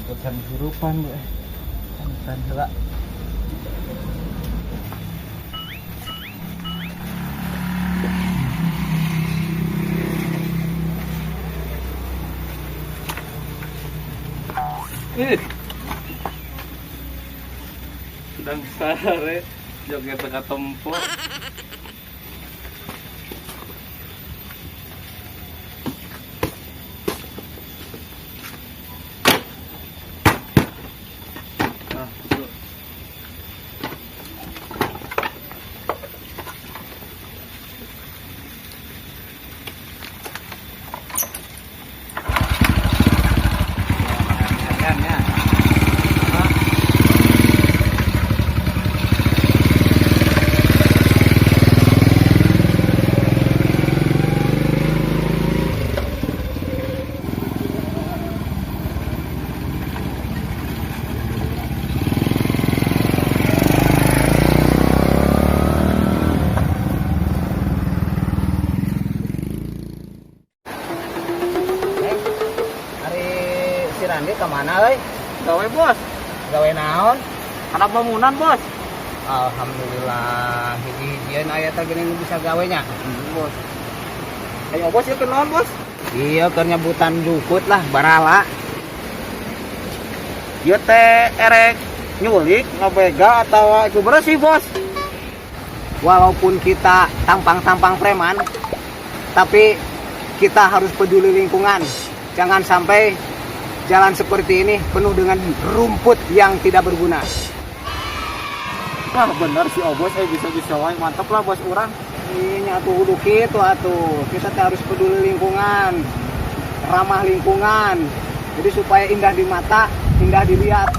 Bukan hirupan gue. Kan heula. Sedang sare joget teka tempur. Randi kemana euy? Gawe bos, Gawe naon? anak bangunan bos. Alhamdulillah, hiji-hijian aya teh geuning bisa gawenya. Bos. Ayo bos ya kenaon bos. Iya, keur nyebutan jukut lah barala. Ieu teh erek nyulik, ngabega atau itu bersih bos. Walaupun kita tampang-tampang preman, tapi kita harus peduli lingkungan. Jangan sampai jalan seperti ini penuh dengan rumput yang tidak berguna. Wah bener sih oh bos, bisa-bisa wae mantep lah bos urang. Ini atuh kudu kitu atuh. Kita teh harus peduli lingkungan, ramah lingkungan. Jadi supaya indah di mata, indah dilihat.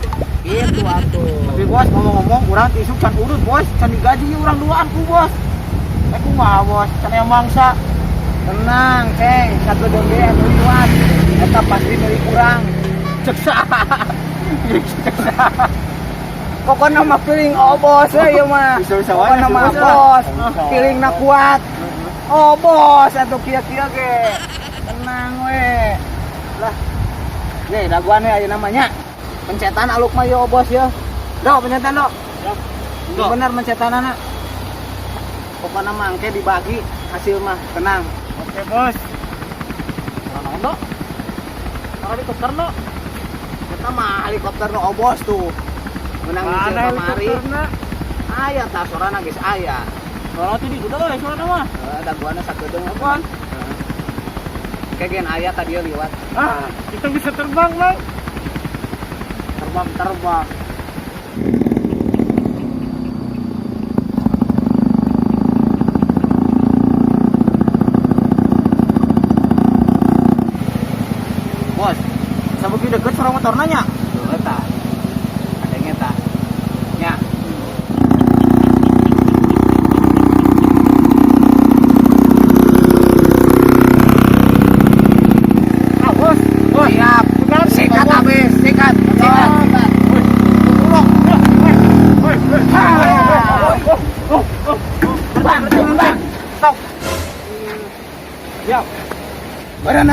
Itu atuh. Tapi bos ngomong-ngomong urang isuk can urut bos, can digaji urang duaan ku bos. Kumaha bos, can yang mangsa. Tenang, Ceng, satu donde anu liwat. Eta pasti milik urang. Ceksa. Pokoknya mah feeling oh bos ieu mah. Bisa-bisa wae Pokoknya mah bos. bos, feelingna kuat. Oh bos, atuh kieu-kieu ge. Tenang we. Lah. Ge, daguan we aya namanya. Pencetan aluk mah yo bos yo. Dok, pencetan dok. Dok. Bener pencetanana. Pokoknya mah engke dibagi hasil mah, tenang. Oke bos. Naon dok? Helikopter dok. Kita mah helikopter no bos tuh. Menang di kamari. Aya tah sorana geus aya. Kalau tuh di udah euy suara mah. Daguana sakedeung apaan? Kegen aya tadi liwat. Ah, kita bisa terbang, Bang. Terbang. Bos, sabuk deket sareng motor nanya. Tuh eta. Adanya tah. Nya. Ah, bos. Oh, siap. Sikat habis, sikat. Stop. Ya. Baran.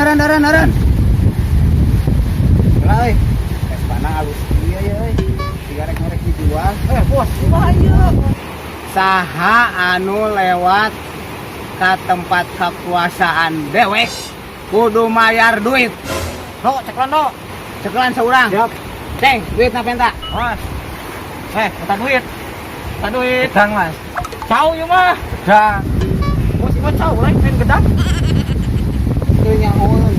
Lah euy. Es panang alus ieu ya euy. Sigarek-garek dijual. Bos, bahaya. Saha anu lewat ka tempat kekuasaan dewek kudu mayar duit. Dok, ceklan dok. Cekelan saurang. Siap. Ceng, duit na penta. Mas. Minta duit. Minta duit. Gedang, Mas. Cau ya mah. Gedang. Bos mah cau lain main gedang. Teu nyahoeun.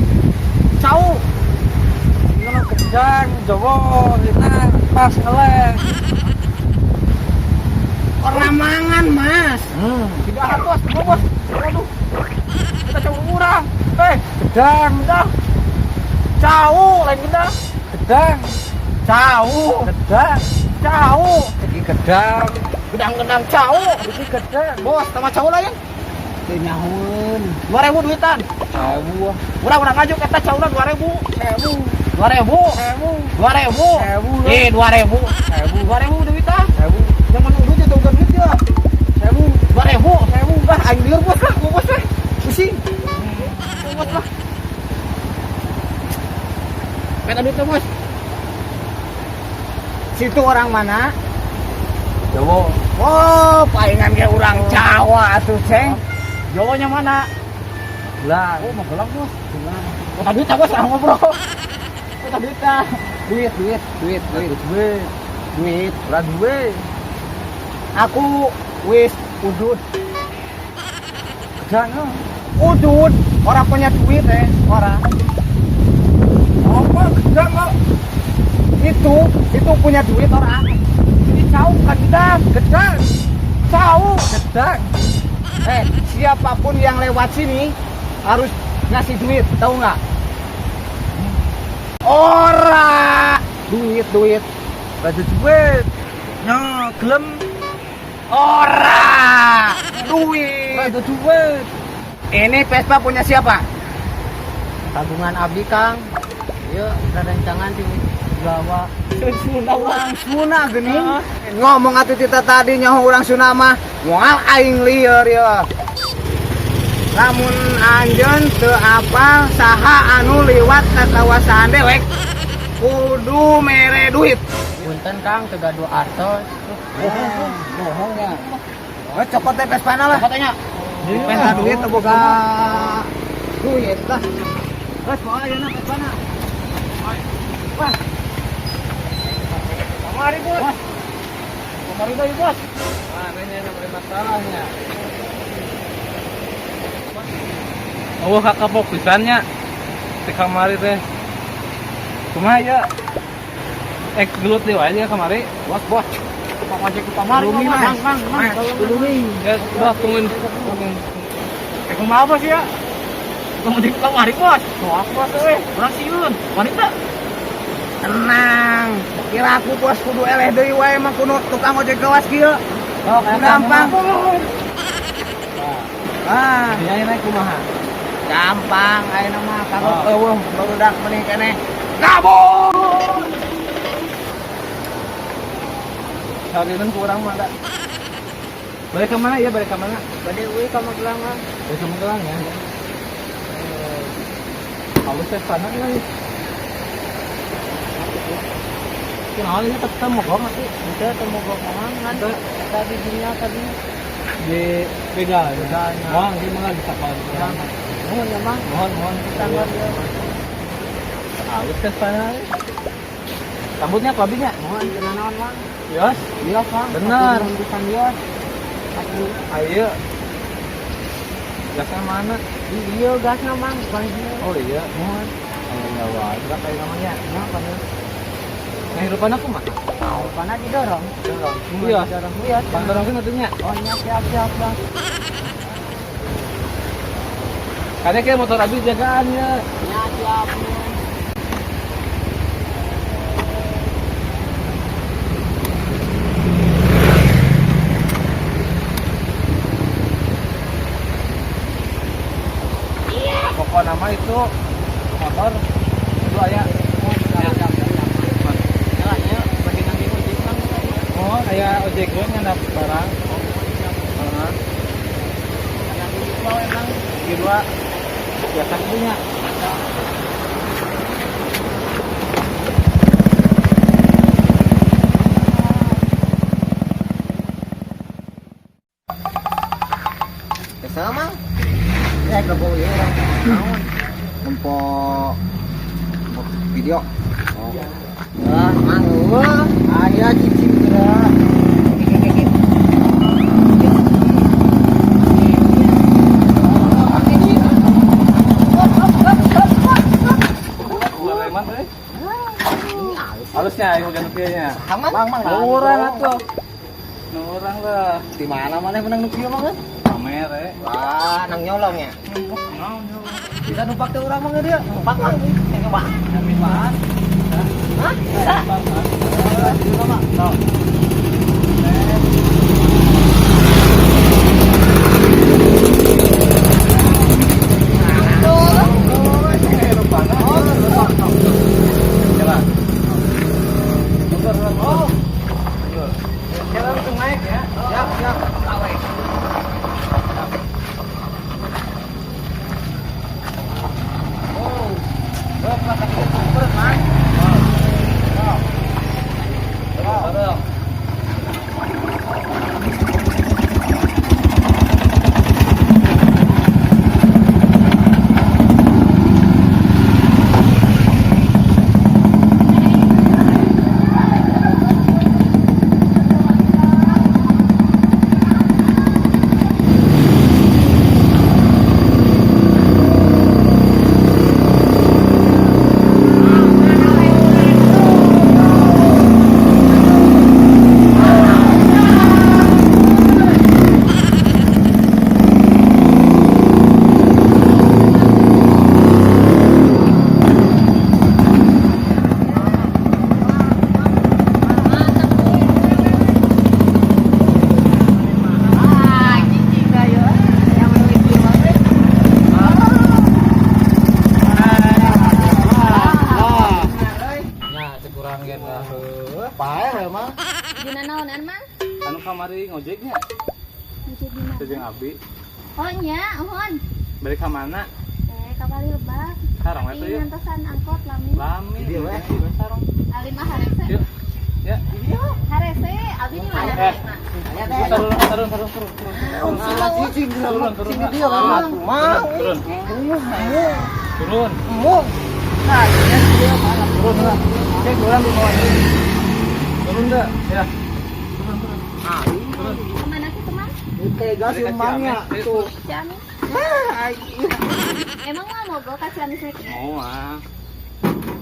Cau. Ngono gedang, jowo, kita pas eleh. Orang mangan, Mas. Tidak ada bos, bos. Waduh. Kita cau murah. Gedang dah. Cau lain gedang. Gedang. Cau. Gedang. Cau. Jadi gedang. Gedang-gedang cau. Jadi gedang. Bos, sama cau lain. Teu nyahoeun. 2000 duitan. 1000. Urang ngajuk eta cauna 2000. 1000. 2000. 2000. 1000. 2000. 2000 duitan. 1000. Jangan urut ya tunggu duit ya. 1000. 2000. 1000. Bah aing lieur bos lah, bos lah. Pusing. Bos lah. Peta duit bos. Situ orang mana? Jawa. Oh, palingan kayak orang Jawa atuh, Ceng. Jawanya mana? Lah, Oh, Magelang bos. Gelang. Kota Duita bos, sama bro. Kota Duita. Duit. Duit. Berat duit. Aku wis udut. Jangan. Udut, orang punya duit orang. Apa? Jangan. Itu punya duit orang. Ini jauh kan gedang. Tahu? Gedang. Siapapun yang lewat sini harus ngasih duit, tahu nggak? Ora, duit. Baju duit. Nah, gelem. Ora, duit. Baju duit. Ini Vespa punya siapa? Tabungan abdi Kang. Iya, rencangan di Jawa. Orang Sunda gini. Ngomong atuh kita tadi nyaho orang Sunda mah moal aing lieur ya. Lamun anjeun teu apal saha anu liwat ka kawasan dewek kudu mere duit. Punten Kang, tegaduh artos. Bohongnya. Copot teh Vespana lah. Katanya. Penta duit teu boga duit lah. Geus bawa ayeuna Vespana. Wah. Kamari bos. Kamari deui bos. Wah, ini ada masalahnya. Oh, kakak fokusannya di kamari teh. Kumaha ya? Gelut deui aja kamari. Bos. Pak ojek ke kamari. Mang. Ya, udah tungguin. Kumaha bos ya? Kamu di kamari bos. Tuh apa tuh? Orang siun. Wanita. Tenang, kira aku bos kudu eleh deui wae mah kudu tukang ojek gawas kieu. Oh, Gampang. Iya naik kumaha. Gampang ayeuna mah kanggo Oh. eueuh barudak mending keneh. Gabung. Sarinan kurang mah ada. Balik ke mana ya? Balik ke mana? Bade euy ka Magelang mah. Balik ke Magelang ya. Halus teh sana nih. Kenal ini ketemu kok mati. Kita temu gokongan kan tadi dunia tadi. Di Beganya. Wah, di mana bisa kalau. Mohon ya Mang. Mohon. Tanggal ya. Halus teh sana. Rambutnya kabinya. Mohon kenaon Mang. Yos. Iya Mang. Benar. Bukan dia. Ayo. Gasnya mana? Iya gasna Mang, bukan dia. Oh iya. Mohon. Oh ya wah, berapa kayak namanya? Kenapa nih? Nah, hirupan aku mah. Karena didorong. Iya. Didorong. Iya. Bang dorong kan atunya. Oh iya siap Bang. Karena kayak motor abi jagaan ya. Ya siap. Pokok nama itu motor itu ayah. Oh, kayak ojek gue nyandap barang. Kedua biasa punya. Sama. Ya ke bawah ya orang. Naon? Tempo video. Oh. Ah, Mang eueuh. Aya cicing geura. Harusnya ayo gantinya. Mang. Orang atuh. Orang lah. Di mana mana menang nu kieu mah? Pamer Wah, nang nyolong ya. Kita numpak teh urang mah dia. Numpak Mang. Coba. Kami bahas. Hah? Dina naonan mang? Anu kamari ngojeknya. Ngojek di mana? Sejeng abi. Oh nya, uhun. Balik ke mana? Ka Bali Lebak. Sarang Tapi itu yuk. ngantosan angkot lami. Lami. Dia, weh. Sarang. Ali mah harese. Yuk. Ya. Harese, abi di mana? Eh. Ya teh. Turun. Turun. Turun. Dia kan mau. Turun. Turun. Mau. Nah, dia mana? Turun lah. Oke, turun di bawah ini. Turun dah. Ya. Turun. Kemana sih teman? Tegas emangnya tuh. Ciamis. Emang mau mogok ka Ciamis rek? Mau ah.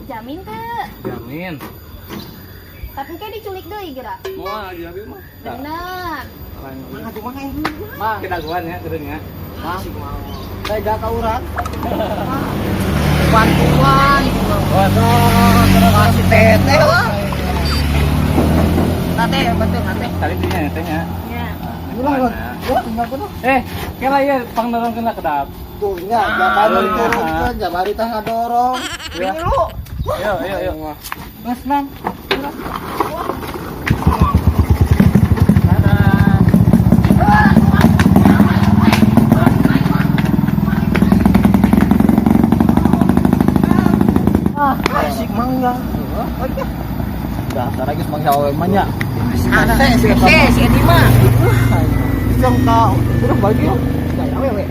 Jamin ke? Jamin. Tapi kayak diculik deui geura. Mau ah jadi mah. Bener. Mana tuh mana ini? Mah, kita guan ya, turun ya. Saya jaga urang. Bantuan. Waduh, Masih teteh wah. Nate betul nate. tadi dia tanya. Ya. Ulah ulah. Tinggal kuno. Kela ya pangdorong kena kedap. Tuh nya jabari turunkeun, jabari tah ngadorong. Ya. Ini lu. Yuk. Mas Nam. Asik mangga. Oke. Dasar lagi semang sawe manya. Santai si ini mah. Yang kau, udah bagi. Kayak awe.